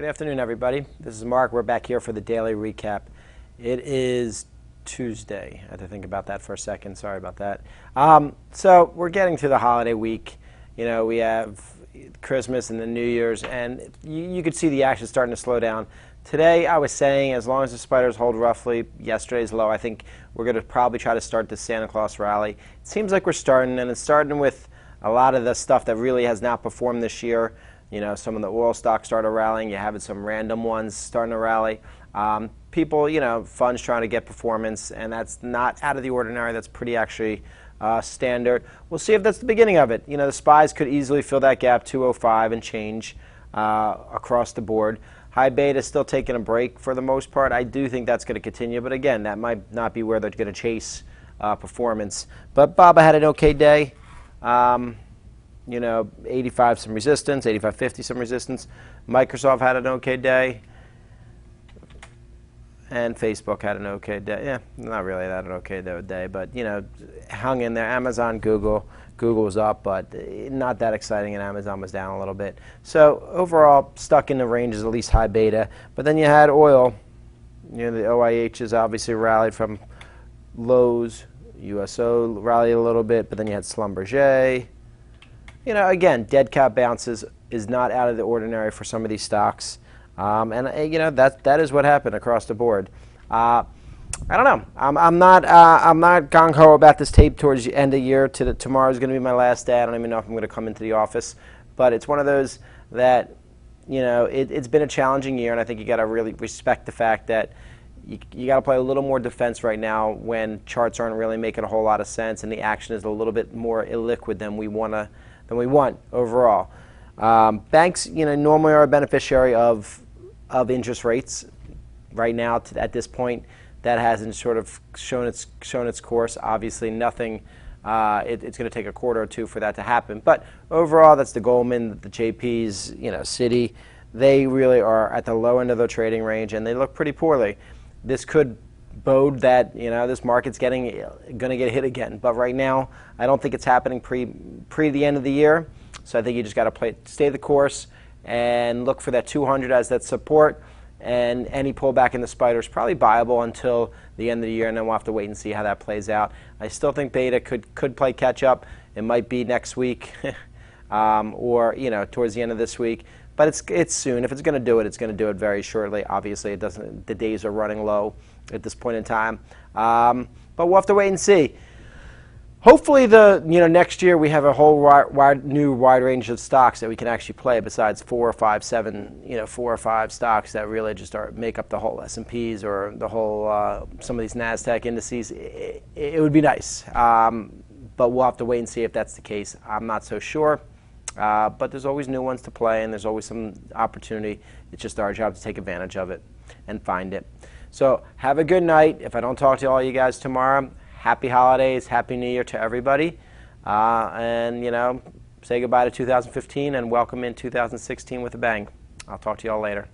Good afternoon, everybody. This is Mark. We're back here for the daily recap. It is Tuesday. I had to think about that for a second. Sorry about that. So we're getting to the holiday week. You know, we have Christmas and the New Year's, and you could see the action starting to slow down. Today, I was saying, as long as the spiders hold roughly yesterday's low, I think we're going to probably try to start the Santa Claus rally. It seems like we're starting, and it's starting with a lot of the stuff that really has not performed this year. You know, some of the oil stocks started rallying. You have some random ones starting to rally. People, you know, funds trying to get performance, and that's not out of the ordinary. That's pretty actually standard. We'll see if that's the beginning of it. You know, the SPYs could easily fill that gap, 205 and change across the board. High beta is still taking a break for the most part. I do think that's going to continue, but again, that might not be where they're going to chase performance. But BABA had an okay day. You know, 85 some resistance, 85.50 some resistance. Microsoft had an okay day. And Facebook had an okay day. Yeah, not really that an okay day, but, you know, hung in there. Amazon, Google was up, but not that exciting, and Amazon was down a little bit. So overall, stuck in the ranges, at least high beta. But then you had oil. You know, the OIHs obviously rallied from lows. USO rallied a little bit, but then you had Schlumberger. You know, again, dead cat bounces is not out of the ordinary for some of these stocks. And you know, that is what happened across the board. I don't know. I'm not gung ho about this tape towards the end of the year. Tomorrow is going to be my last day. I don't even know if I'm going to come into the office, but it's one of those that, you know, it's been a challenging year, and I think you got to really respect the fact that you got to play a little more defense right now when charts aren't really making a whole lot of sense, and the action is a little bit more illiquid than we want overall. Banks, you know, normally are a beneficiary of interest rates. Right now, at this point, that hasn't sort of shown its course. Obviously, nothing. It's going to take a quarter or two for that to happen. But overall, that's the Goldman, the JPs, you know, Citi. They really are at the low end of their trading range, and they look pretty poorly. This could bode that, you know, this market's going to get hit again. But right now, I don't think it's happening pre the end of the year. So I think you just got to stay the course and look for that 200 as that support. And any pullback in the spider is probably viable until the end of the year, and then we'll have to wait and see how that plays out. I still think beta could play catch up. It might be next week or, you know, towards the end of this week. But it's soon. If it's going to do it, it's going to do it very shortly. Obviously, it doesn't. The days are running low at this point in time. But we'll have to wait and see. Hopefully, next year we have a whole new wide range of stocks that we can actually play besides 4 or 5 stocks that really just make up the whole S&Ps or the whole some of these NASDAQ indices. It would be nice, but we'll have to wait and see if that's the case. I'm not so sure. But there's always new ones to play, and there's always some opportunity. It's just our job to take advantage of it and find it. So have a good night. If I don't talk to all you guys tomorrow, happy holidays, happy New Year to everybody. And, you know, say goodbye to 2015 and welcome in 2016 with a bang. I'll talk to you all later.